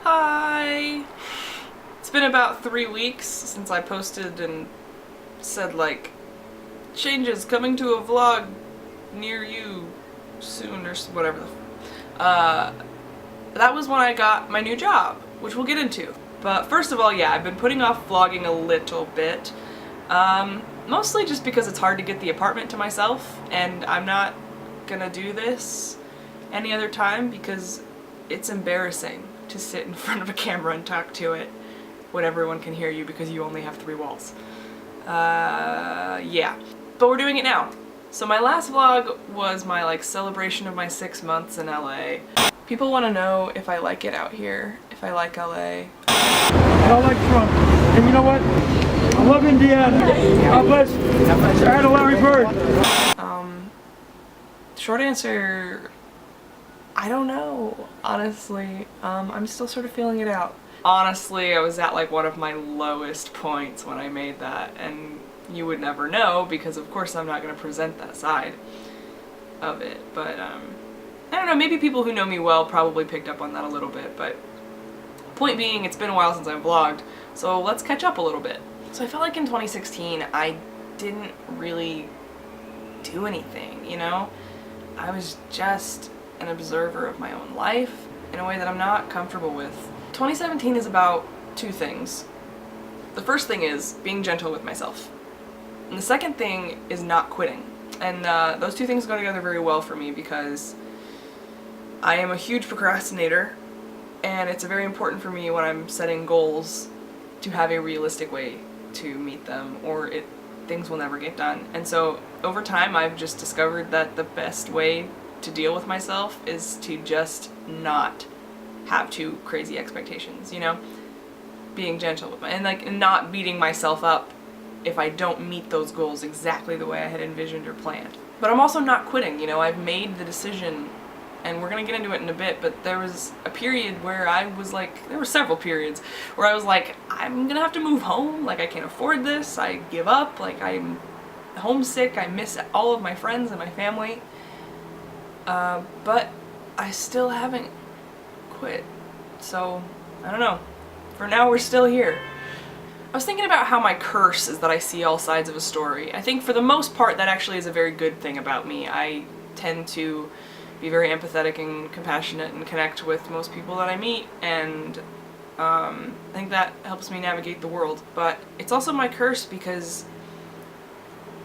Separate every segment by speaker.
Speaker 1: Hi! It's been about 3 weeks since I posted and said like, changes coming to a vlog near you soon or whatever. That was when I got my new job, which we'll get into. But first of all, yeah, I've been putting off vlogging a little bit. Mostly just because it's hard to get the apartment to myself, and I'm not gonna do this any other time because it's embarrassing to sit in front of a camera and talk to it when everyone can hear you because you only have 3 walls. Yeah. But we're doing it now. So my last vlog was my celebration of my 6 months in LA. People want to know if I like it out here, if I like LA.
Speaker 2: I don't like Trump. And you know what? I love Indiana. God bless. I had a Larry Bird.
Speaker 1: Short answer, I don't know, honestly. I'm still sort of feeling it out. Honestly, I was at one of my lowest points when I made that, and you would never know because of course I'm not going to present that side of it. But I don't know, maybe people who know me well probably picked up on that a little bit, but point being, it's been a while since I've vlogged, so let's catch up a little bit. So I felt like in 2016 I didn't really do anything, you know? I was just an observer of my own life in a way that I'm not comfortable with. 2017 is about 2 things. The first thing is being gentle with myself. And the second thing is not quitting. And those 2 things go together very well for me because I am a huge procrastinator, and it's very important for me when I'm setting goals to have a realistic way to meet them, or things will never get done. And so over time I've just discovered that the best way to deal with myself is to just not have too crazy expectations, you know? Being gentle with and not beating myself up if I don't meet those goals exactly the way I had envisioned or planned. But I'm also not quitting, you know? I've made the decision, and we're gonna get into it in a bit, but there was a period where I was there were several periods where I was like, I'm gonna have to move home, I can't afford this, I give up, I'm homesick, I miss all of my friends and my family. But I still haven't quit. So, I don't know. For now, we're still here. I was thinking about how my curse is that I see all sides of a story. I think for the most part that actually is a very good thing about me. I tend to be very empathetic and compassionate and connect with most people that I meet, and I think that helps me navigate the world. But it's also my curse because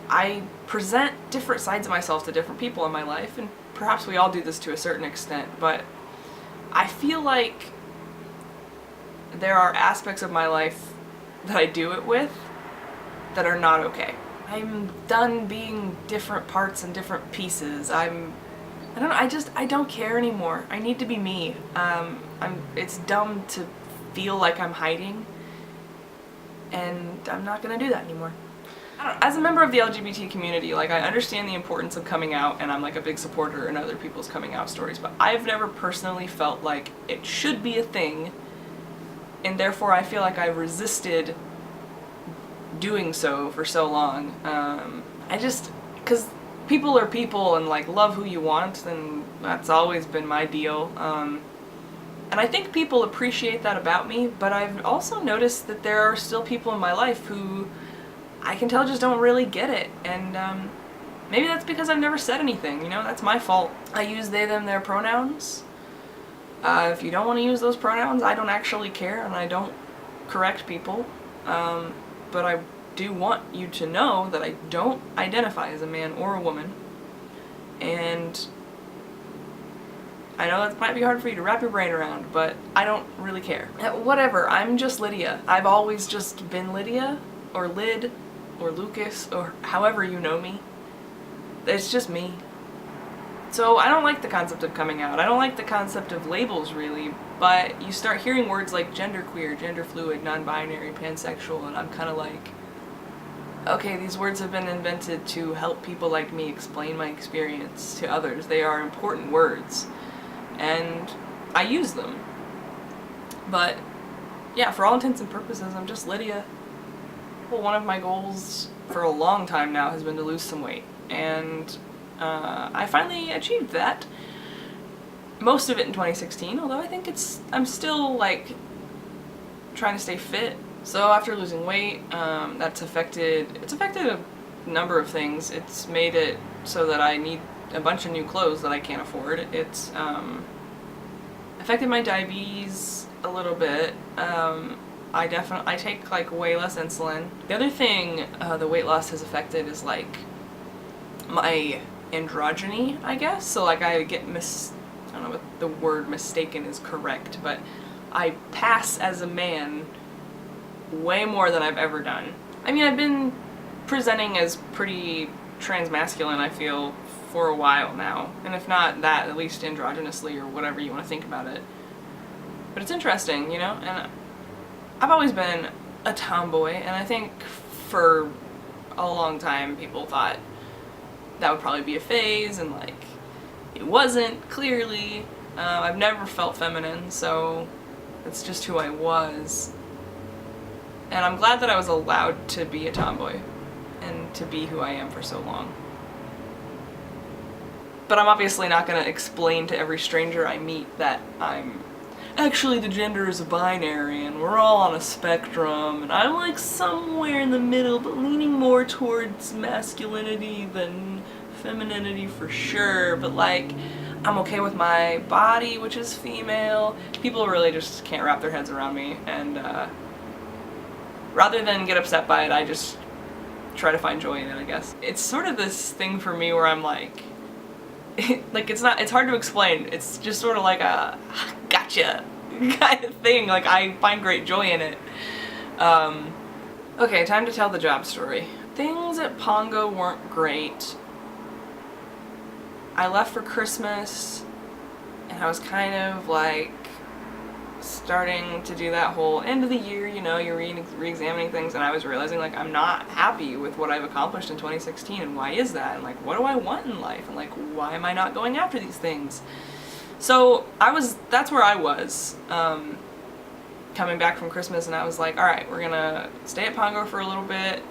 Speaker 1: I present different sides of myself to different people in my life, and perhaps we all do this to a certain extent, but I feel like there are aspects of my life that I do it with that are not okay. I'm done being different parts and different pieces. I don't know, I don't care anymore. I need to be me. It's dumb to feel like I'm hiding, and I'm not gonna do that anymore. I don't know. As a member of the LGBT community, I understand the importance of coming out, and I'm a big supporter in other people's coming out stories, but I've never personally felt like it should be a thing, and therefore I feel like I've resisted doing so for so long. Because people are people, and love who you want, and that's always been my deal. And I think people appreciate that about me, but I've also noticed that there are still people in my life who I can tell just don't really get it, and maybe that's because I've never said anything, you know? That's my fault. I use they, them, their pronouns. If you don't want to use those pronouns, I don't actually care, and I don't correct people. But I do want you to know that I don't identify as a man or a woman, and I know that might be hard for you to wrap your brain around, but I don't really care. Whatever, I'm just Lydia. I've always just been Lydia, or Lyd, or Lucas, or however you know me. It's just me. So I don't like the concept of coming out. I don't like the concept of labels, really, but you start hearing words like genderqueer, gender fluid, non-binary, pansexual, and I'm kind of like, okay, these words have been invented to help people like me explain my experience to others. They are important words, and I use them. But yeah, for all intents and purposes, I'm just Lydia. Well, one of my goals for a long time now has been to lose some weight, and I finally achieved that. most of it in 2016, although I think I'm still like trying to stay fit. So after losing weight, it's affected a number of things. It's made it so that I need a bunch of new clothes that I can't afford. It's affected my diabetes a little bit. I take like way less insulin. The other thing the weight loss has affected is like my androgyny, I guess. So like I don't know if the word mistaken is correct, but I pass as a man way more than I've ever done. I mean, I've been presenting as pretty transmasculine, I feel, for a while now. And if not that, at least androgynously or whatever you want to think about it. But it's interesting, you know? And I've always been a tomboy, and I think for a long time people thought that would probably be a phase, and like, it wasn't, clearly. I've never felt feminine, so it's just who I was. And I'm glad that I was allowed to be a tomboy and to be who I am for so long. But I'm obviously not going to explain to every stranger I meet that actually the gender is binary and we're all on a spectrum and I'm like somewhere in the middle, but leaning more towards masculinity than femininity for sure. But like, I'm okay with my body, which is female. People really just can't wrap their heads around me, and rather than get upset by it, I just try to find joy in it, I guess. It's sort of this thing for me where I'm like, it's hard to explain. It's just sort of like a gotcha kind of thing. Like, I find great joy in it. Okay, time to tell the job story. Things at Pongo weren't great. I left for Christmas, and I was kind of like starting to do that whole end of the year, you know, you're re-examining things, and I was realizing like I'm not happy with what I've accomplished in 2016, and why is that? And like, what do I want in life? And like, why am I not going after these things? So that's where I was, coming back from Christmas, and I was like, alright, we're gonna stay at Pongo for a little bit,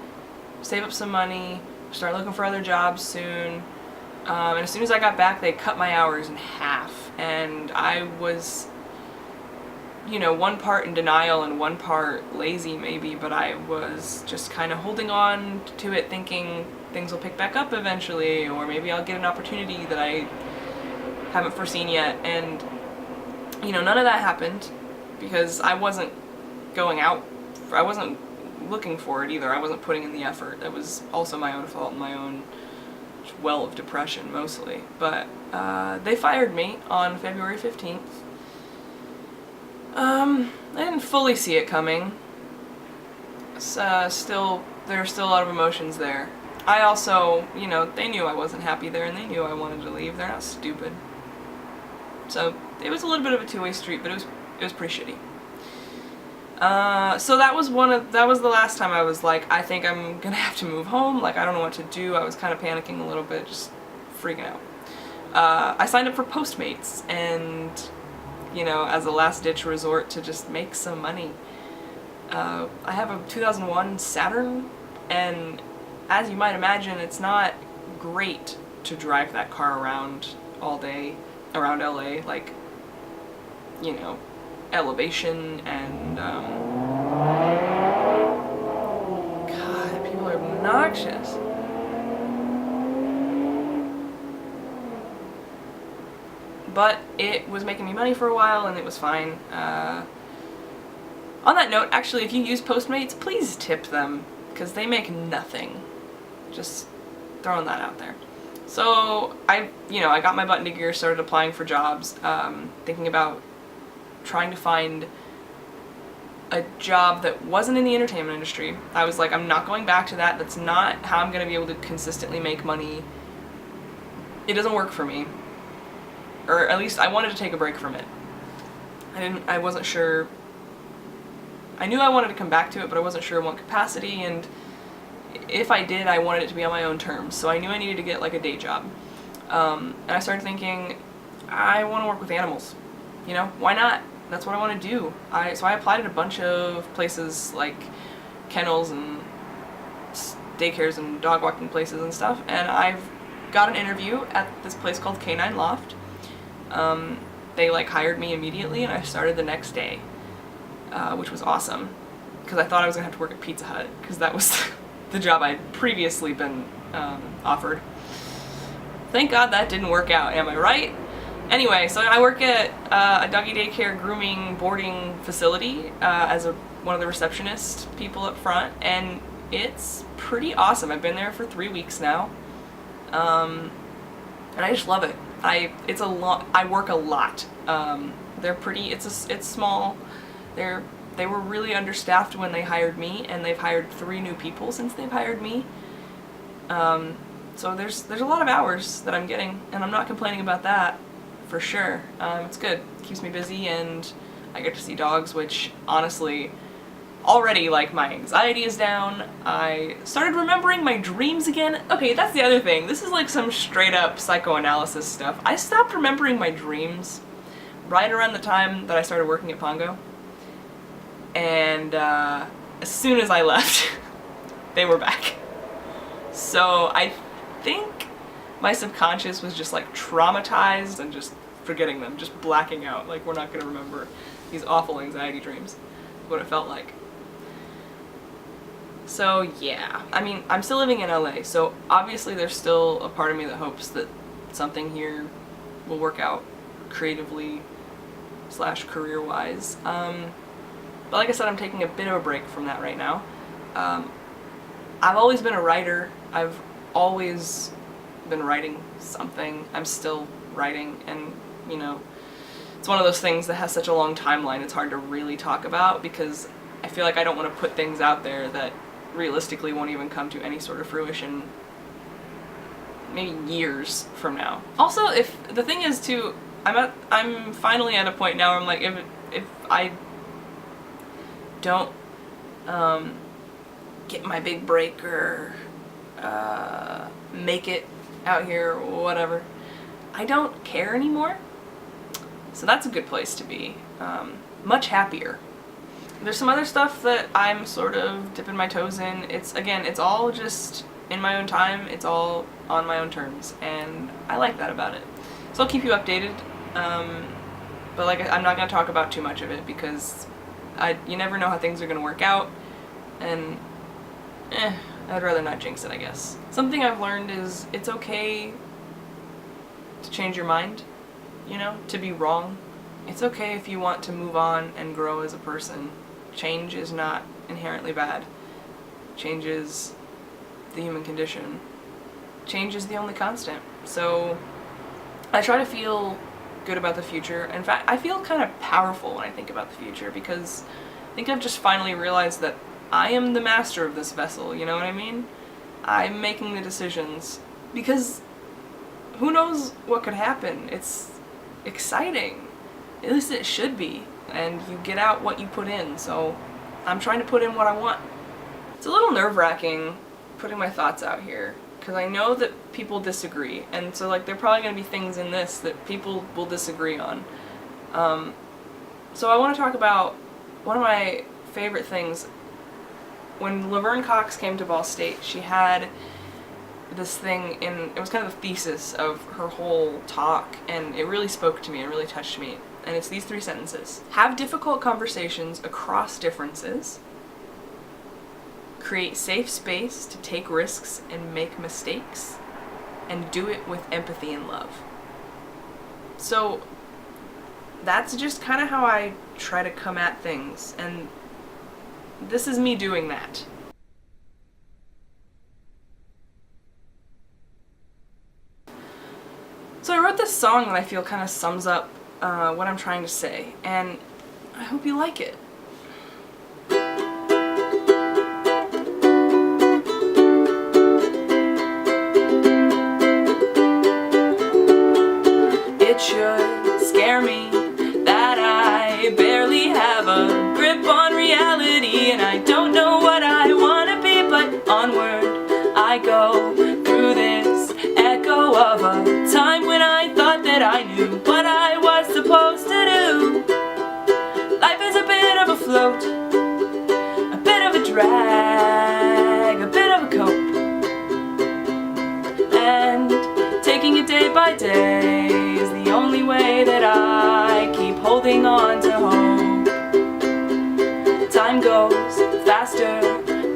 Speaker 1: save up some money, start looking for other jobs soon. And as soon as I got back, they cut my hours in half, and I was, you know, one part in denial and one part lazy maybe, but I was just kind of holding on to it, thinking things will pick back up eventually, or maybe I'll get an opportunity that I haven't foreseen yet. And you know, none of that happened because I wasn't going out, I wasn't looking for it either. I wasn't putting in the effort. That was also my own fault and my own well of depression mostly. But they fired me on February 15th. I didn't fully see it coming. There's still a lot of emotions there. I also, you know, they knew I wasn't happy there and they knew I wanted to leave. They're not stupid. So it was a little bit of a two-way street, but it was pretty shitty. So that was the last time I was like, I think I'm gonna have to move home. Like, I don't know what to do. I was kind of panicking a little bit, just freaking out. I signed up for Postmates, and you know, as a last-ditch resort to just make some money. I have a 2001 Saturn, and as you might imagine, it's not great to drive that car around all day around LA, like, you know, elevation and, God, people are obnoxious. But it was making me money for a while, and it was fine. On that note, actually, if you use Postmates, please tip them, because they make nothing. Just throwing that out there. So I got my butt into gear, started applying for jobs, thinking about trying to find a job that wasn't in the entertainment industry. I was like, I'm not going back to that. That's not how I'm going to be able to consistently make money. It doesn't work for me. Or at least I wanted to take a break from it. I wasn't sure. I knew I wanted to come back to it, but I wasn't sure in what capacity, and if I did, I wanted it to be on my own terms. So I knew I needed to get like a day job. And I started thinking, I want to work with animals. You know, why not? That's what I want to do. So I applied at a bunch of places like kennels and daycares and dog walking places and stuff, and I've got an interview at this place called Canine Loft. they like hired me immediately and I started the next day, which was awesome because I thought I was gonna have to work at Pizza Hut because that was the job I'd previously been offered. Thank God that didn't work out, am I right? Anyway, so I work at a doggy daycare grooming boarding facility as one of the receptionist people up front, and it's pretty awesome. I've been there for 3 weeks now, and I just love it. I work a lot. They're pretty. It's small. They were really understaffed when they hired me, and they've hired 3 new people since they've hired me. So there's a lot of hours that I'm getting, and I'm not complaining about that, for sure. It's good. It keeps me busy, and I get to see dogs, which honestly, already like my anxiety is down. I started remembering my dreams again. Okay, that's the other thing. This is like some straight up psychoanalysis stuff. I stopped remembering my dreams right around the time that I started working at Pongo, and as soon as I left, they were back. So I think my subconscious was just like traumatized and just forgetting them, just blacking out, like we're not gonna remember these awful anxiety dreams, what it felt like. So yeah, I mean, I'm still living in LA, so obviously there's still a part of me that hopes that something here will work out creatively / career-wise. But like I said, I'm taking a bit of a break from that right now. I've always been a writer. I've always been writing something. I'm still writing, and you know, it's one of those things that has such a long timeline, it's hard to really talk about because I feel like I don't want to put things out there that realistically won't even come to any sort of fruition maybe years from now. Also, if the thing is too, I'm finally at a point now where I'm like, if I don't get my big break or make it out here or whatever, I don't care anymore. So that's a good place to be. Much happier. There's some other stuff that I'm sort of dipping my toes in. It's all just in my own time. It's all on my own terms, and I like that about it. So I'll keep you updated. But like, I'm not gonna talk about too much of it because you never know how things are gonna work out, and I'd rather not jinx it, I guess. Something I've learned is it's okay to change your mind, you know, to be wrong. It's okay if you want to move on and grow as a person. Change is not inherently bad. Change is the human condition. Change is the only constant. So I try to feel good about the future. In fact, I feel kind of powerful when I think about the future because I think I've just finally realized that I am the master of this vessel, you know what I mean? I'm making the decisions because who knows what could happen. It's exciting. At least it should be. And you get out what you put in, so I'm trying to put in what I want. It's a little nerve-wracking putting my thoughts out here because I know that people disagree, and so like there are probably going to be things in this that people will disagree on. So I want to talk about one of my favorite things. When Laverne Cox came to Ball State, she had this thing it was kind of the thesis of her whole talk, and it really spoke to me, it really touched me. And it's these 3 sentences. Have difficult conversations across differences. Create safe space to take risks and make mistakes. And do it with empathy and love. So that's just kind of how I try to come at things. And this is me doing that. So I wrote this song that I feel kind of sums up what I'm trying to say, and I hope you like it. It should scare me that I barely have a grip on reality, and I don't know what I want to be, but onward I go through this echo of a time when I thought that I knew what I was supposed to do. Life is a bit of a float, a bit of a drag, a bit of a cope, and taking it day by day is the only way that I holding on to hope. Time goes faster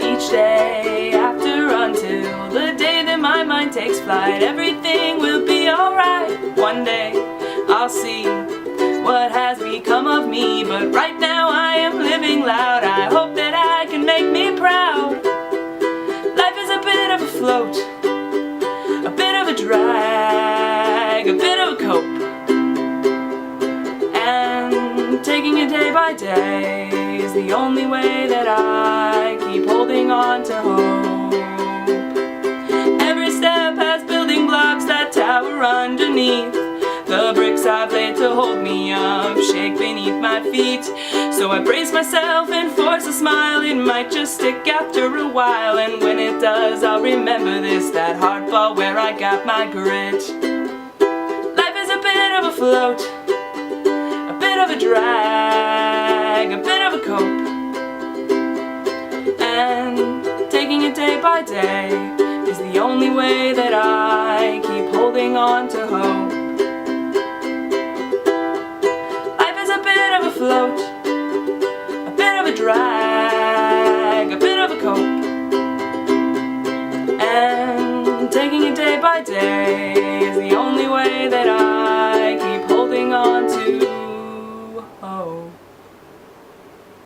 Speaker 1: each day after, until the day that my mind takes flight. Everything will be alright. One day I'll see what has become of me, but right now I am living loud. I hope that I can make me proud. Life is a bit of a float, a bit of a drag, a bit of a cope, and taking it day by day is the only way that I keep holding on to hope. Every step has building blocks that tower underneath. The bricks I've laid to hold me up shake beneath my feet. So I brace myself and force a smile. It might just stick after a while, and when it does, I'll remember this, that hard ball where I got my grit. Life is a bit of a float, a bit of a drag, a bit of a cope, and taking it day by day is the only way that I keep holding on to hope. Float, a bit of a drag, a bit of a cope, and taking it day by day is the only way that I